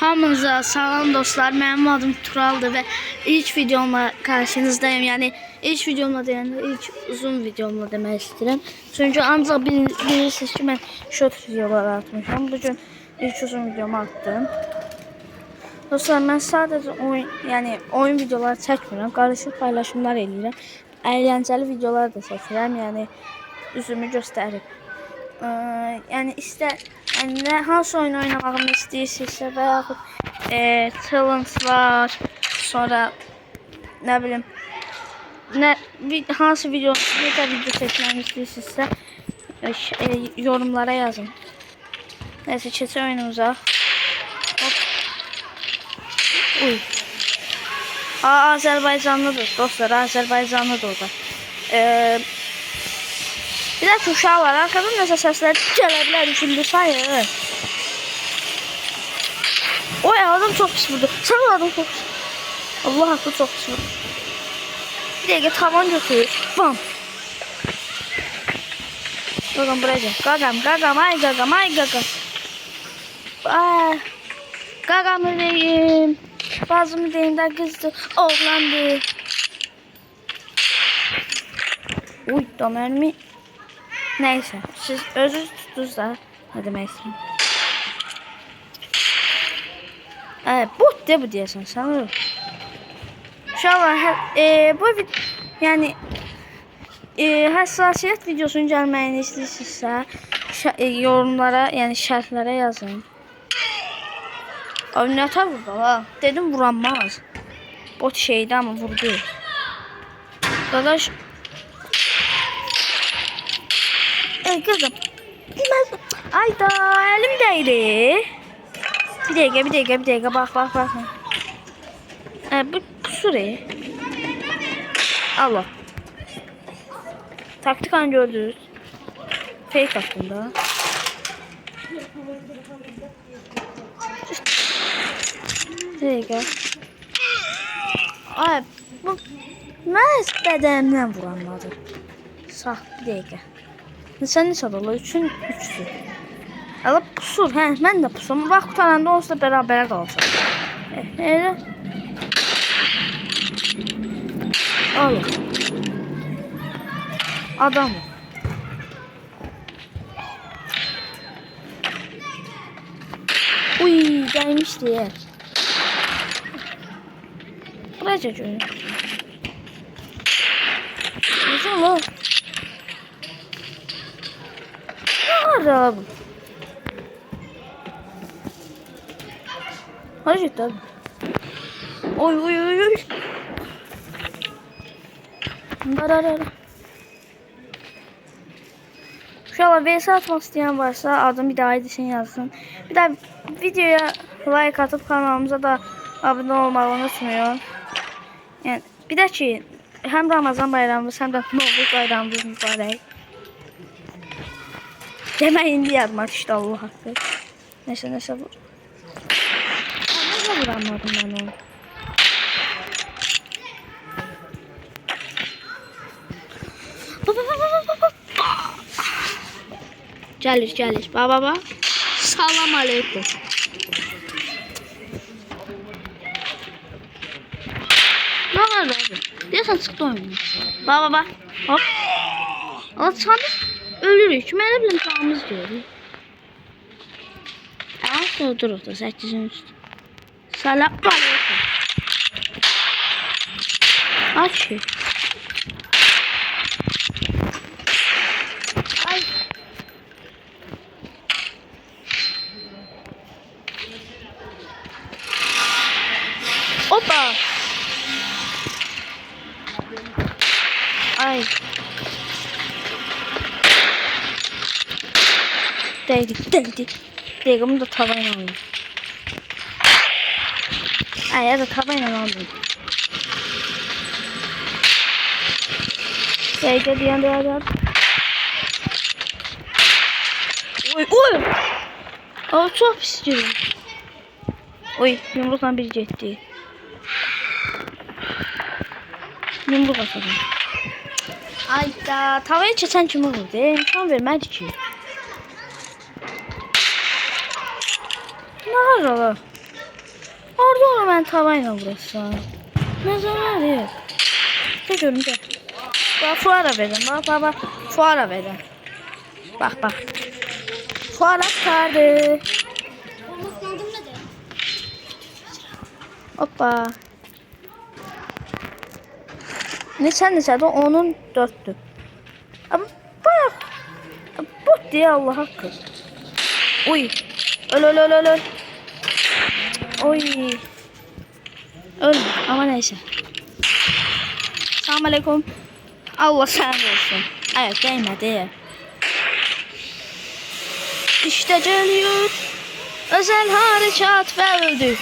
Hamınıza salam dostlar. Benim adım Tural'dır ve ilk videomla karşınızdayım. Yani ilk videomla deyəndə ilk uzun videomla demək istəyirəm. Çünki ancaq bilirsiniz ki, mən short videolar atmışam. Bugün ilk uzun videomu attım. Dostlar, mən sadəcə oyun videoları çəkmirəm. Qarışıq paylaşımlar edirəm. Əyləncəli videolar da çəkirəm. Yəni üzümü göstərib. Yəni hansı oyun oynamağımı istəyirsinizsə və yaxud challenge'lar, sonra nə bilim hansı video çəkməyimi istəyirsinizsə yorumlara yazın. Neyse, keçək oyunumuza. Hop. Uy. Azərbaycanlıdır dostlar, Azərbaycanlıdır o da. Bir de uşaq var, arkadan nəsə səslər gələ bilər, düşündü sayır. Oy, adam çok pis vurdu. Sen adam çok pis. Allah hakkı çok pis vurdu. Bir dəqiqə tavan götürür. Bam. Qaqam buraya gəl. Qaqam, ay qaqam, ay qaqam. Qaqamı deyim. Bazımı deyim də qızdı, oğlandı. Uy, da mermi. Neyse, siz özünüz tutdunuz da ne demek istedim. Bot de bu diyorsun sanırım. İnşallah bu yani hassasiyet videosunun gelməyini istəyirsinizsə yorumlara, yani şərhlərə yazın. Abi ne atar vurdu ha? Dedim vuranmaz. Bot şeydi ama vurdu. Arkadaş. Kızım. Bilmez. Ayda elim değdi. Bir dakika bak. Bu pusure. Allah. Taktik an gördünüz. Fake aslında. Bir dakika. Ay bu məhz bədənimdən vuranmadı. Sağ bir dakika. Sen ne sadala? 3'ün 3'sü. Alıp pusur. Ben de pusum. Vaxt tutananda onsuz da bərabərə qalacaq. Elə. Allah. Adam. Uy, gəlmişdi ya. Buraya çəkir. Güzel o. Abi. Hadi tabi. Oy. Ara. İnşallah VS atmak isteyen varsa adım bir daha edilsin yazsın. Bir de videoya like atıp kanalımıza da abone olmayı unutmayın. Yani bir de ki hem Ramazan bayramımız hem de Novruz bayramımız mübarək. Deməyin deyə yazmaq işte Allah haqqı. Nəsə vur. Nəsə vuranmadım mən onu. Gəlir. Baba. Salam aleykum. Ne var abi? Deyəsən çıxdı oyunu. Baba. Hop. Allah çıxandır. Ölürük. Mən bilim canımız görür. Ama durur da 8'in üstü. Salam aleykum. Aç. Ay. Hoppa. Ay. Değdi. Bunu da tavayla alayım. Ay ya da tavayla alayım. Değdi diyen. Oy. O çok pis diyor. Oy, yumrukla bir getdi. Yumruk atalım. Ayda tavaya keçən kimi vurdu. İmkan vermədi ki. Ne var oğlum? Orada ben tavayla vurasam. Mesela yok. Tek görünce. Bak fuara verin. Bak. Fuara verin. Bak. Fuara çıkardı. Hoppa. Neçədir? Onun 4'tür. Ama bak. Bu diye Allah hakkı. Uy. Öl. Oy. Öl. Ama neyse. Selamun aleyküm. Allah sen olsun. Evet değmedi. İşte geliyor. Özel harekat ve öldü.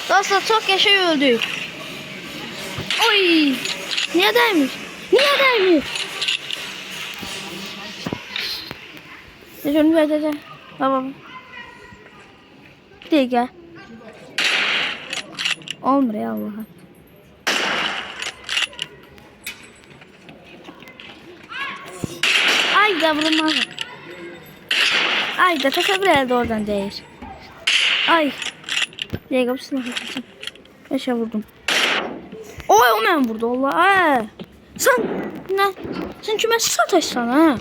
Dostlar çok yaşa öldü. Oy. Niye değmiş? Şunu vereceğim. Tamam. Değil gel. Olmuyor ya Allah'a. Ay da vurulmaz. Ay da tasavvur elde oradan değil. Ay. Diye kapısına bakacağım. Kaşa vurdum. Oy o ben vurdu Allah. Sen ne? Sen kime sataşsan ha?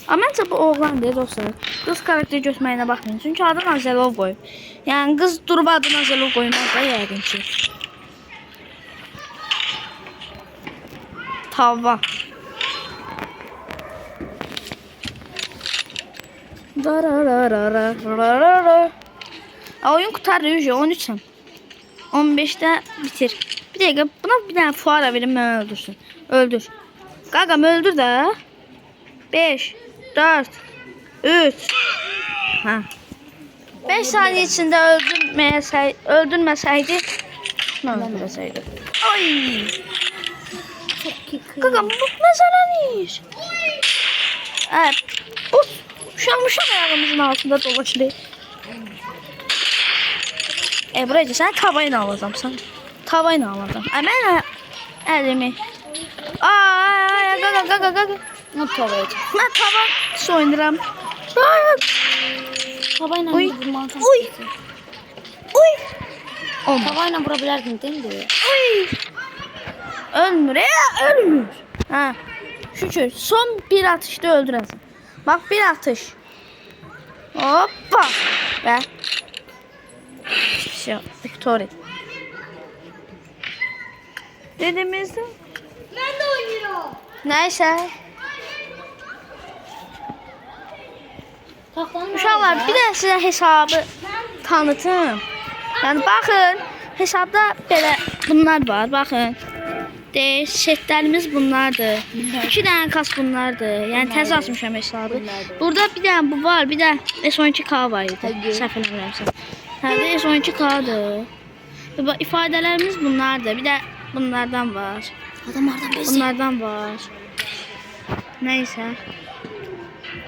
Ama məncə bu oğlan deyil dostlar. Qız karakteri götürməyinə baxmayın. Çünki adını Azelov qoyub. Yəni qız durub adını Azelov qoymaz da yəqin ki. Tava. Oyun qutarır 13'əm. 15'də bitir. Bir dəqiqə buna bir dənə fuara verin məni öldürsün. Öldür. Qaqam öldür də. 5 4 3 Ha. 5 saniye içinde öldürmeseydi ne öldürmeseydi. Ay. Kaka bu mesela ne iş? Evet. Bu şu an ayağımızın altında dolaşıyor. Buraya sen tavayla alacağım sen. Tavayla alacağım. Ben elimi. Ay gaga. Ne tavayı? Ben tava soyunduram. Tavayla vurmalısın. Uy. Tavayla vurabilirdin değil mi? Uy. Ölmür ya ölmür. Ha. Şükür son bir atışta öldüresin. Bak bir atış. Hoppa. Ve. Şey, Victoria. Dediğimizde. Ben de oynuyorum. Neyse. Uşaqlar bir de size hesabı tanıtım. Yani bakın hesabda belə bunlar var. Bakın. Setlərimiz bunlardır. 2 dənə kas bunlardır. Yəni təzə açmışam hesabı. Burada bir dənə bu var, bir də S12K var idi. Səhv eləmirəmsə. Hədə S12K-dır. İfadələrimiz bunlardır. Bir də bunlardan var. Bunlardan var. Neyse.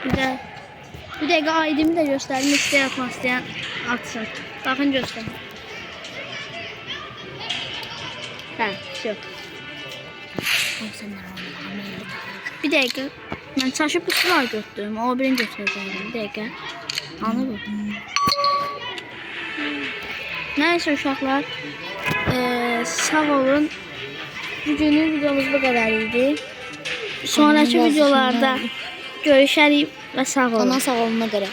Bir dəqiqə aidimi də göstərim. İstəyən atmaq istəyən atsın. Baxın göstərin. Hə, şey. Bir dəqiqə. Mən çaşı pusular götürdüm. O birini götürəcəyim. Bir dəqiqə. Anı bu. Neyse uşaqlar. Sağ olun. Bugünün videomuz bu kadar idi. Sonraki videolarda görüşərik və sağ olun. Ona sağ oluna görə.